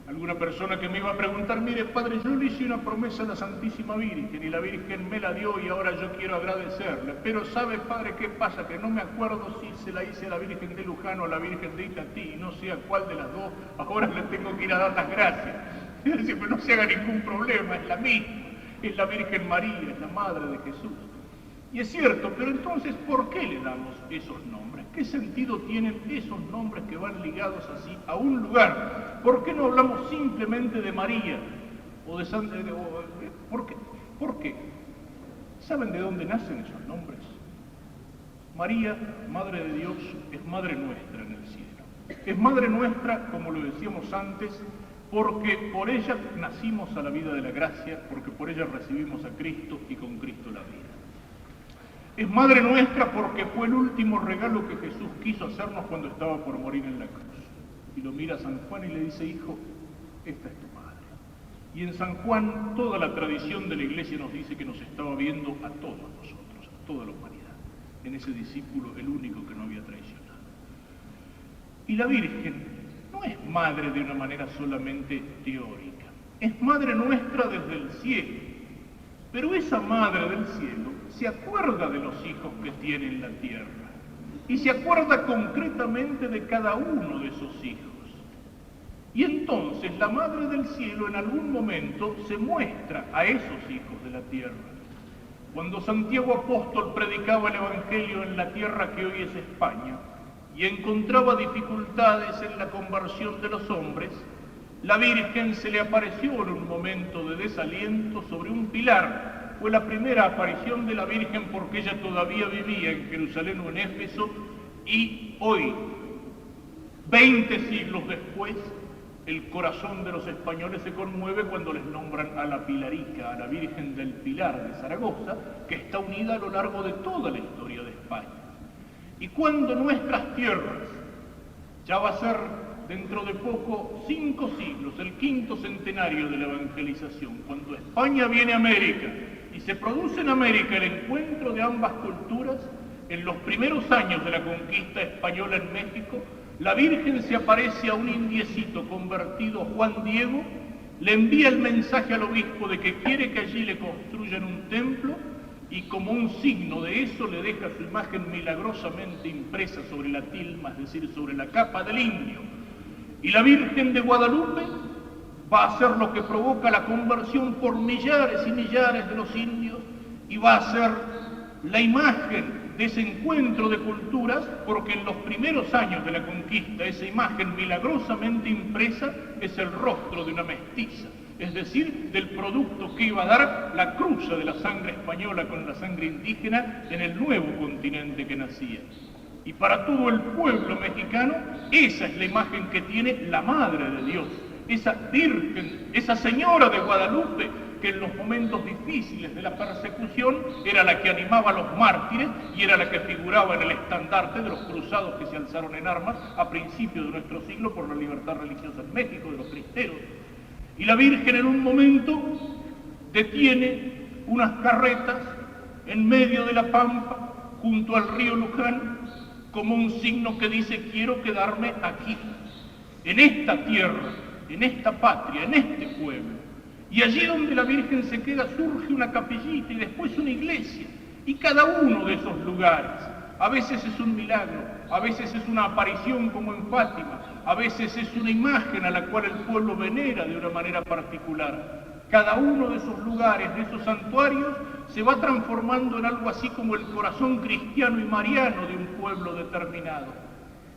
Alguna persona que me iba a preguntar, mire padre, yo le hice una promesa a la Santísima Virgen y la Virgen me la dio y ahora yo quiero agradecerle. Pero ¿sabe padre qué pasa? Que no me acuerdo si se la hice a la Virgen de Luján o a la Virgen de Itatí, y no sé a cuál de las dos, ahora le tengo que ir a dar las gracias. Y dice, pero no se haga ningún problema, es la misma, es la Virgen María, es la Madre de Jesús. Y es cierto, pero entonces, ¿por qué le damos esos nombres? ¿Qué sentido tienen esos nombres que van ligados así a un lugar? ¿Por qué no hablamos simplemente de María o de Santa? ¿Por qué? ¿Por qué? ¿Saben de dónde nacen esos nombres? María, Madre de Dios, es Madre nuestra en el cielo. Es Madre nuestra, como lo decíamos antes, porque por ella nacimos a la vida de la gracia, porque por ella recibimos a Cristo y con Cristo la vida. Es Madre nuestra porque fue el último regalo que Jesús quiso hacernos cuando estaba por morir en la cruz. Y lo mira a San Juan y le dice, hijo, esta es tu madre. Y en San Juan toda la tradición de la Iglesia nos dice que nos estaba viendo a todos nosotros, a toda la humanidad, en ese discípulo, el único que no había traicionado. Y la Virgen no es madre de una manera solamente teórica, es Madre nuestra desde el cielo. Pero esa Madre del cielo se acuerda de los hijos que tiene en la tierra y se acuerda concretamente de cada uno de esos hijos. Y entonces la Madre del cielo en algún momento se muestra a esos hijos de la tierra. Cuando Santiago Apóstol predicaba el Evangelio en la tierra que hoy es España y encontraba dificultades en la conversión de los hombres, la Virgen se le apareció en un momento de desaliento sobre un pilar. Fue la primera aparición de la Virgen porque ella todavía vivía en Jerusalén o en Éfeso, y hoy, 20 siglos después, el corazón de los españoles se conmueve cuando les nombran a la Pilarica, a la Virgen del Pilar de Zaragoza, que está unida a lo largo de toda la historia de España. Y cuando nuestras tierras, ya va a ser dentro de poco 5 siglos, el 5º centenario de la evangelización, cuando España viene a América y se produce en América el encuentro de ambas culturas, en los primeros años de la conquista española en México, la Virgen se aparece a un indiecito convertido, Juan Diego, le envía el mensaje al obispo de que quiere que allí le construyan un templo, y como un signo de eso le deja su imagen milagrosamente impresa sobre la tilma, es decir, sobre la capa del indio. Y la Virgen de Guadalupe va a ser lo que provoca la conversión por millares y millares de los indios, y va a ser la imagen de ese encuentro de culturas, porque en los primeros años de la conquista esa imagen milagrosamente impresa es el rostro de una mestiza, es decir, del producto que iba a dar la cruza de la sangre española con la sangre indígena en el nuevo continente que nacía. Y para todo el pueblo mexicano, esa es la imagen que tiene la Madre de Dios, esa Virgen, esa Señora de Guadalupe, que en los momentos difíciles de la persecución era la que animaba a los mártires y era la que figuraba en el estandarte de los cruzados que se alzaron en armas a principios de nuestro siglo por la libertad religiosa en México, de los cristeros. Y la Virgen en un momento detiene unas carretas en medio de la pampa, junto al río Luján, como un signo que dice, quiero quedarme aquí, en esta tierra, en esta patria, en este pueblo. Y allí donde la Virgen se queda surge una capillita y después una iglesia. Y cada uno de esos lugares, a veces es un milagro, a veces es una aparición como en Fátima, a veces es una imagen a la cual el pueblo venera de una manera particular. Cada uno de esos lugares, de esos santuarios, se va transformando en algo así como el corazón cristiano y mariano de un pueblo determinado.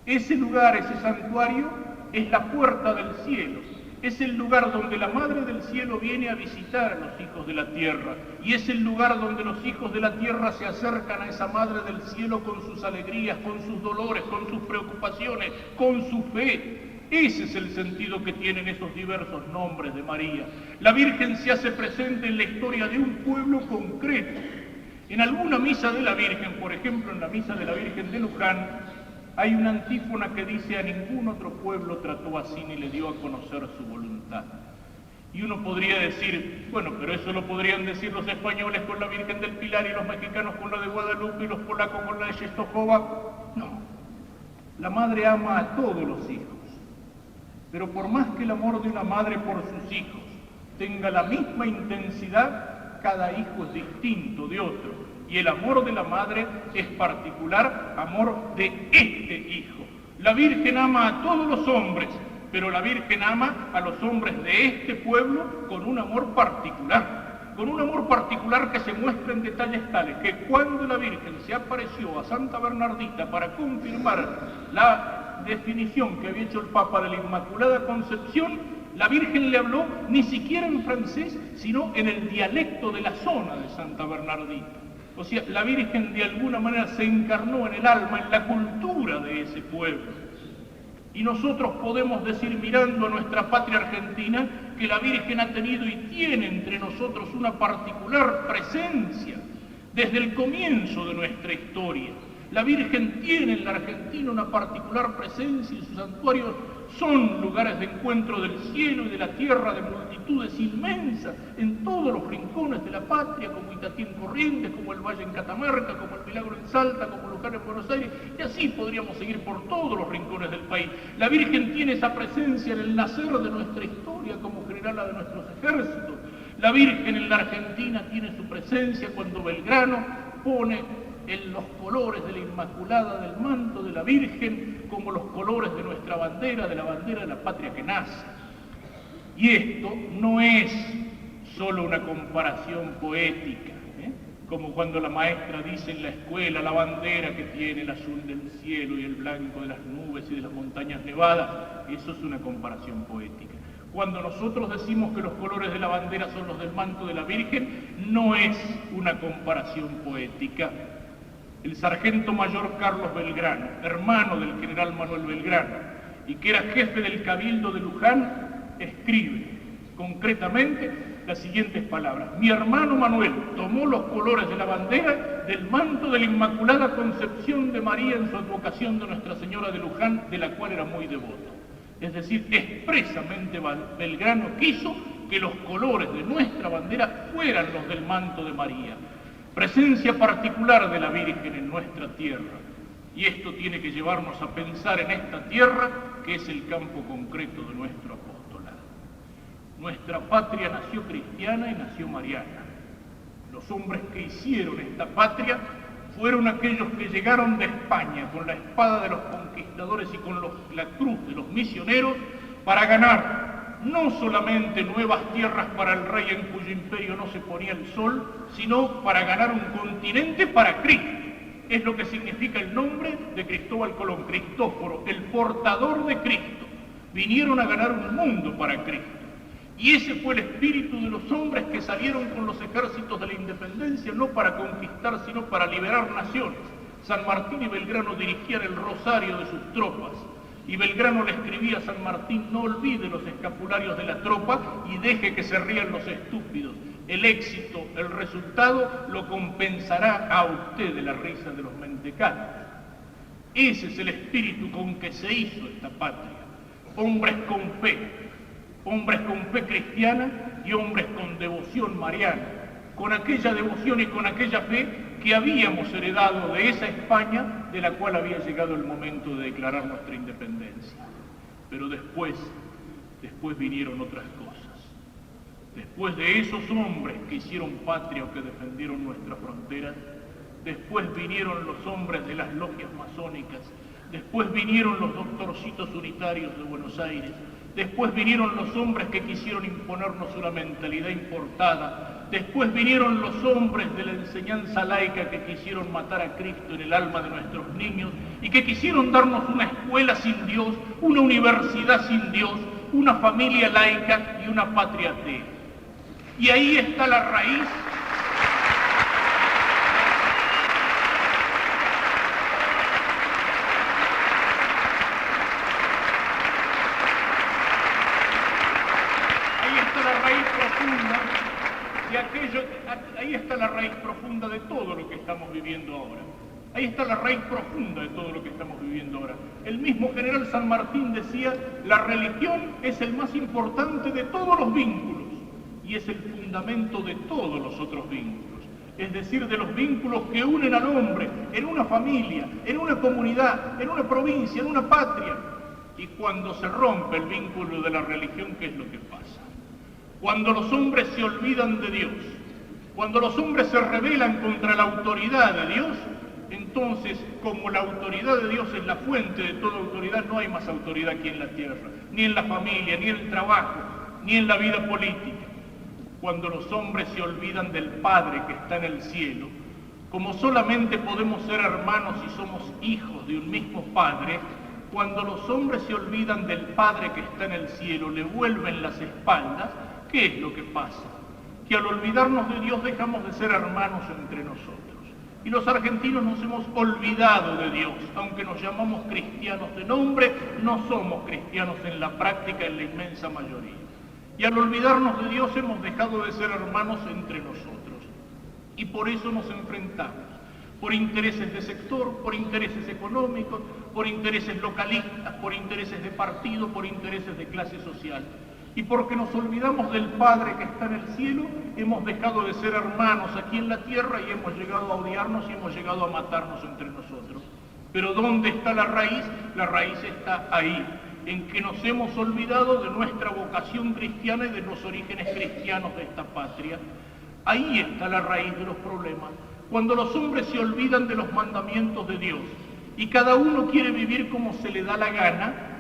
Ese lugar, ese santuario, es la puerta del cielo. Es el lugar donde la Madre del Cielo viene a visitar a los hijos de la tierra. Y es el lugar donde los hijos de la tierra se acercan a esa Madre del Cielo con sus alegrías, con sus dolores, con sus preocupaciones, con su fe. Ese es el sentido que tienen esos diversos nombres de María. La Virgen se hace presente en la historia de un pueblo concreto. En alguna misa de la Virgen, por ejemplo en la misa de la Virgen de Luján, hay una antífona que dice, a ningún otro pueblo trató así ni le dio a conocer su voluntad. Y uno podría decir, bueno, pero eso lo podrían decir los españoles con la Virgen del Pilar y los mexicanos con la de Guadalupe y los polacos con la de Czestochowa. No. La madre ama a todos los hijos, pero por más que el amor de una madre por sus hijos tenga la misma intensidad, cada hijo es distinto de otro, y el amor de la madre es particular amor de este hijo. La Virgen ama a todos los hombres, pero la Virgen ama a los hombres de este pueblo con un amor particular que se muestra en detalles tales que cuando la Virgen se apareció a Santa Bernardita para confirmar la definición que había hecho el Papa de la Inmaculada Concepción, la Virgen le habló ni siquiera en francés, sino en el dialecto de la zona de Santa Bernardita. O sea, la Virgen de alguna manera se encarnó en el alma, en la cultura de ese pueblo. Y nosotros podemos decir, mirando a nuestra patria argentina, que la Virgen ha tenido y tiene entre nosotros una particular presencia desde el comienzo de nuestra historia. La Virgen tiene en la Argentina una particular presencia y sus santuarios son lugares de encuentro del cielo y de la tierra de multitudes inmensas en todos los rincones de la patria, como Itatí en Corrientes, como el Valle en Catamarca, como el Milagro en Salta, como Luján en Buenos Aires, y así podríamos seguir por todos los rincones del país. La Virgen tiene esa presencia en el nacer de nuesra historia como generala de nuestros ejércitos. La Virgen en la Argentina tiene su presencia cuando Belgrano pone en los colores de la Inmaculada del manto de la Virgen como los colores de nuestra bandera, de la bandera de la patria que nace. Y esto no es solo una comparación poética, como cuando la maestra dice en la escuela la bandera que tiene el azul del cielo y el blanco de las nubes y de las montañas nevadas. Eso es una comparación poética. Cuando nosotros decimos que los colores de la bandera son los del manto de la Virgen, no es una comparación poética. El sargento mayor Carlos Belgrano, hermano del general Manuel Belgrano, y que era jefe del Cabildo de Luján, escribe concretamente las siguientes palabras: mi hermano Manuel tomó los colores de la bandera del manto de la Inmaculada Concepción de María en su advocación de Nuestra Señora de Luján, de la cual era muy devoto. Es decir, expresamente Belgrano quiso que los colores de nuestra bandera fueran los del manto de María. Presencia particular de la Virgen en nuestra tierra. Y esto tiene que llevarnos a pensar en esta tierra que es el campo concreto de nuestro apostolado. Nuestra patria nació cristiana y nació mariana. Los hombres que hicieron esta patria fueron aquellos que llegaron de España con la espada de los conquistadores y con la cruz de los misioneros para ganar no solamente nuevas tierras para el rey en cuyo imperio no se ponía el sol, sino para ganar un continente para Cristo. Es lo que significa el nombre de Cristóbal Colón, Cristóforo, el portador de Cristo. Vinieron a ganar un mundo para Cristo. Y ese fue el espíritu de los hombres que salieron con los ejércitos de la independencia, no para conquistar, sino para liberar naciones. San Martín y Belgrano dirigían el rosario de sus tropas. Y Belgrano le escribía a San Martín: no olvide los escapularios de la tropa y deje que se rían los estúpidos. El éxito, el resultado, lo compensará a usted de la risa de los mentecatos. Ese es el espíritu con que se hizo esta patria. Hombres con fe cristiana y hombres con devoción mariana, con aquella devoción y con aquella fe que habíamos heredado de esa España de la cual había llegado el momento de declarar nuestra independencia. Pero después vinieron otras cosas. Después de esos hombres que hicieron patria o que defendieron nuestras fronteras, después vinieron los hombres de las logias masónicas, después vinieron los doctorcitos unitarios de Buenos Aires, después vinieron los hombres que quisieron imponernos una mentalidad importada, después vinieron los hombres de la enseñanza laica que quisieron matar a Cristo en el alma de nuestros niños y que quisieron darnos una escuela sin Dios, una universidad sin Dios, una familia laica y una patria atea. Y ahí está la raíz ahí está la raíz profunda de todo lo que estamos viviendo ahora. Ahí está la raíz profunda de todo lo que estamos viviendo ahora. El mismo general San Martín decía: la religión es el más importante de todos los vínculos y es el fundamento de todos los otros vínculos. es decir, de los vínculos que unen al hombre en una familia, en una comunidad, en una provincia, en una patria. Y cuando se rompe el vínculo de la religión, ¿qué es lo que pasa? Cuando los hombres se olvidan de Dios, cuando los hombres se rebelan contra la autoridad de Dios, entonces, como la autoridad de Dios es la fuente de toda autoridad, no hay más autoridad aquí en la tierra, ni en la familia, ni en el trabajo, ni en la vida política. Cuando los hombres se olvidan del Padre que está en el cielo, como solamente podemos ser hermanos si somos hijos de un mismo Padre, cuando los hombres se olvidan del Padre que está en el cielo, le vuelven las espaldas, ¿qué es lo que pasa? Que al olvidarnos de Dios dejamos de ser hermanos entre nosotros. Y los argentinos nos hemos olvidado de Dios, aunque nos llamamos cristianos de nombre, no somos cristianos en la práctica en la inmensa mayoría. Y al olvidarnos de Dios hemos dejado de ser hermanos entre nosotros. Y por eso nos enfrentamos, por intereses de sector, por intereses económicos, por intereses localistas, por intereses de partido, por intereses de clase social. Y porque nos olvidamos del Padre que está en el cielo, hemos dejado de ser hermanos aquí en la tierra y hemos llegado a odiarnos y hemos llegado a matarnos entre nosotros. Pero ¿dónde está la raíz? La raíz está ahí, en que nos hemos olvidado de nuestra vocación cristiana y de los orígenes cristianos de esta patria. Ahí está la raíz de los problemas. Cuando los hombres se olvidan de los mandamientos de Dios y cada uno quiere vivir como se le da la gana,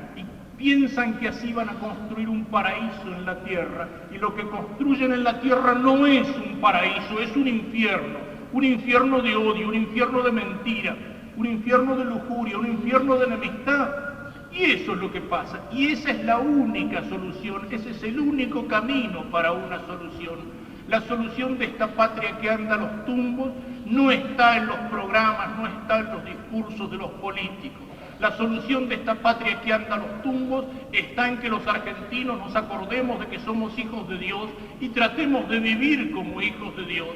piensan que así van a construir un paraíso en la tierra, y lo que construyen en la tierra no es un paraíso, es un infierno de odio, un infierno de mentira, un infierno de lujuria, un infierno de enemistad. Y eso es lo que pasa, y esa es la única solución, ese es el único camino para una solución. La solución de esta patria que anda a los tumbos no está en los programas, no está en los discursos de los políticos. La solución de esta patria que anda a los tumbos está en que los argentinos nos acordemos de que somos hijos de Dios y tratemos de vivir como hijos de Dios.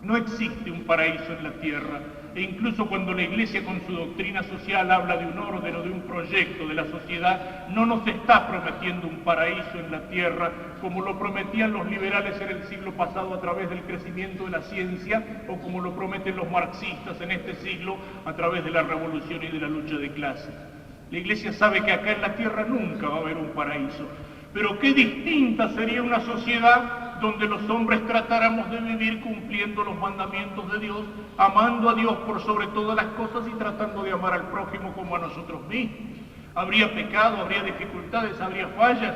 No existe un paraíso en la tierra, e incluso cuando la Iglesia con su doctrina social habla de un orden o de un proyecto de la sociedad, no nos está prometiendo un paraíso en la tierra como lo prometían los liberales en el siglo pasado a través del crecimiento de la ciencia, o como lo prometen los marxistas en este siglo a través de la revolución y de la lucha de clases. La Iglesia sabe que acá en la tierra nunca va a haber un paraíso, pero qué distinta sería una sociedad donde los hombres tratáramos de vivir cumpliendo los mandamientos de Dios, amando a Dios por sobre todas las cosas y tratando de amar al prójimo como a nosotros mismos. Habría pecado, habría dificultades, habría fallas,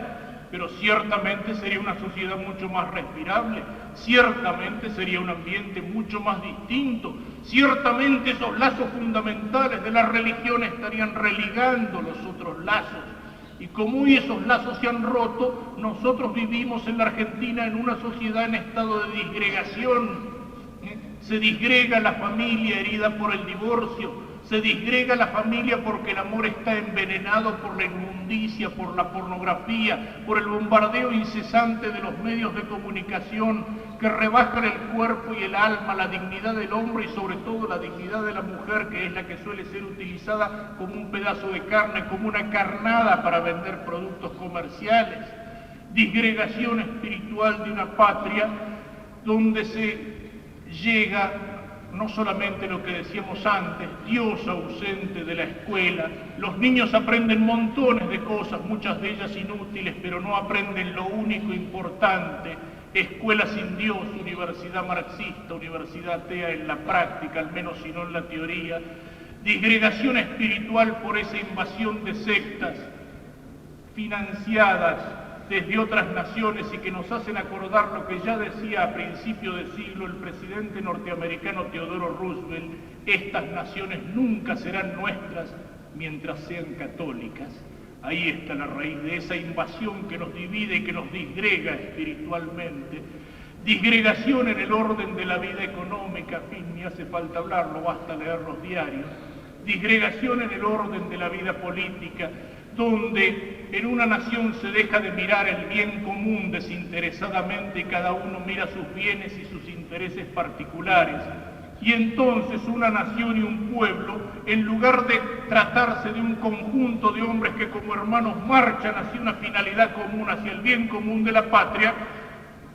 pero ciertamente sería una sociedad mucho más respirable, ciertamente sería un ambiente mucho más distinto, ciertamente esos lazos fundamentales de la religión estarían religando los otros lazos. Y como hoy esos lazos se han roto, nosotros vivimos en la Argentina en una sociedad en estado de disgregación. Se disgrega la familia herida por el divorcio, se disgrega la familia porque el amor está envenenado por la inmundicia, por la pornografía, por el bombardeo incesante de los medios de comunicación que rebajan el cuerpo y el alma, la dignidad del hombre y sobre todo la dignidad de la mujer, que es la que suele ser utilizada como un pedazo de carne, como una carnada para vender productos comerciales. Disgregación espiritual de una patria donde se llega no solamente lo que decíamos antes, Dios ausente de la escuela. Los niños aprenden montones de cosas, muchas de ellas inútiles, pero no aprenden lo único importante. Escuela sin Dios, universidad marxista, universidad atea en la práctica, al menos si no en la teoría. Disgregación espiritual por esa invasión de sectas financiadas desde otras naciones y que nos hacen acordar lo que ya decía a principio de siglo el presidente norteamericano Theodore Roosevelt: estas naciones nunca serán nuestras mientras sean católicas. Ahí está la raíz de esa invasión que nos divide y que nos disgrega espiritualmente. Disgregación en el orden de la vida económica, en fin, ni hace falta hablarlo, basta leer los diarios. Disgregación en el orden de la vida política, donde en una nación se deja de mirar el bien común desinteresadamente y cada uno mira sus bienes y sus intereses particulares. Y entonces una nación y un pueblo, en lugar de tratarse de un conjunto de hombres que como hermanos marchan hacia una finalidad común, hacia el bien común de la patria,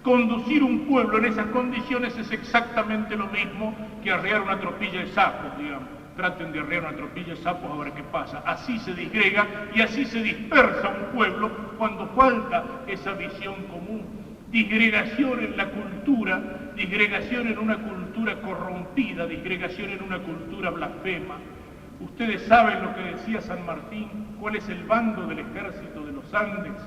Conducir un pueblo en esas condiciones es exactamente lo mismo que arrear una tropilla de sapos, digamos. Traten de arrear una tropilla de sapos a ver qué pasa. Así se disgrega y así se dispersa un pueblo cuando falta esa visión común. Disgregación en la cultura, disgregación en una cultura corrompida, disgregación en una cultura blasfema. Ustedes saben lo que decía San Martín, cuál es el bando del ejército de los Andes.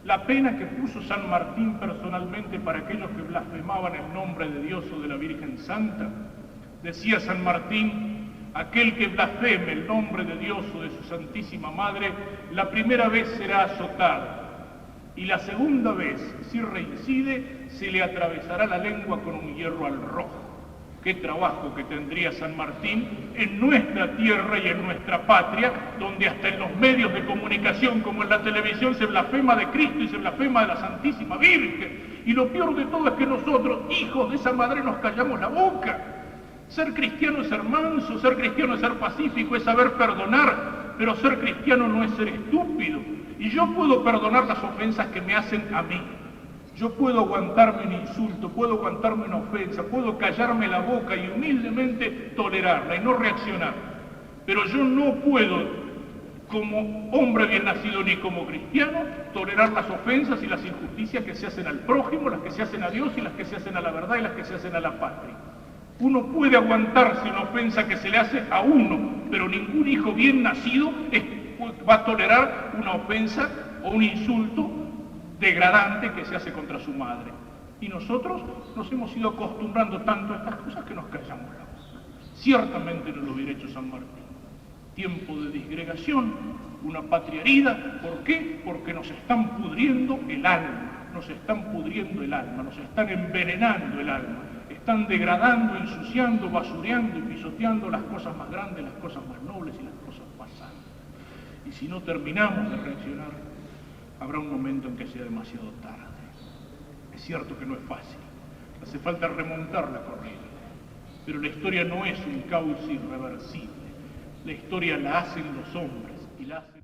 La pena que puso San Martín personalmente para aquellos que blasfemaban el nombre de Dios o de la Virgen Santa. Decía San Martín, aquel que blasfeme el nombre de Dios o de su Santísima Madre, la primera vez será azotado, y la segunda vez, si reincide, se le atravesará la lengua con un hierro al rojo. Qué trabajo que tendría San Martín en nuestra tierra y en nuestra patria, donde hasta en los medios de comunicación, como en la televisión, se blasfema de Cristo y se blasfema de la Santísima Virgen. Y lo peor de todo es que nosotros, hijos de esa madre, nos callamos la boca. Ser cristiano es ser manso, ser cristiano es ser pacífico, es saber perdonar, pero ser cristiano no es ser estúpido. Y yo puedo perdonar las ofensas que me hacen a mí. Yo puedo aguantarme un insulto, puedo aguantarme una ofensa, puedo callarme la boca y humildemente tolerarla y no reaccionar. Pero yo no puedo, como hombre bien nacido ni como cristiano, tolerar las ofensas y las injusticias que se hacen al prójimo, las que se hacen a Dios y las que se hacen a la verdad y las que se hacen a la patria. Uno puede aguantarse una ofensa que se le hace a uno, pero ningún hijo bien nacido va a tolerar una ofensa o un insulto degradante que se hace contra su madre. Y nosotros nos hemos ido acostumbrando tanto a estas cosas que nos callamos la boca. Ciertamente no lo hubiera hecho San Martín. Tiempo de disgregación, una patria herida. ¿Por qué? Porque nos están pudriendo el alma, nos están pudriendo el alma, nos están envenenando el alma, están degradando, ensuciando, basureando y pisoteando las cosas más grandes, las cosas más nobles y las cosas más santas. Y si no terminamos de reaccionar, habrá un momento en que sea demasiado tarde. Es cierto que no es fácil, hace falta remontar la corriente, pero la historia no es un cauce irreversible. La historia la hacen los hombres y la hacen...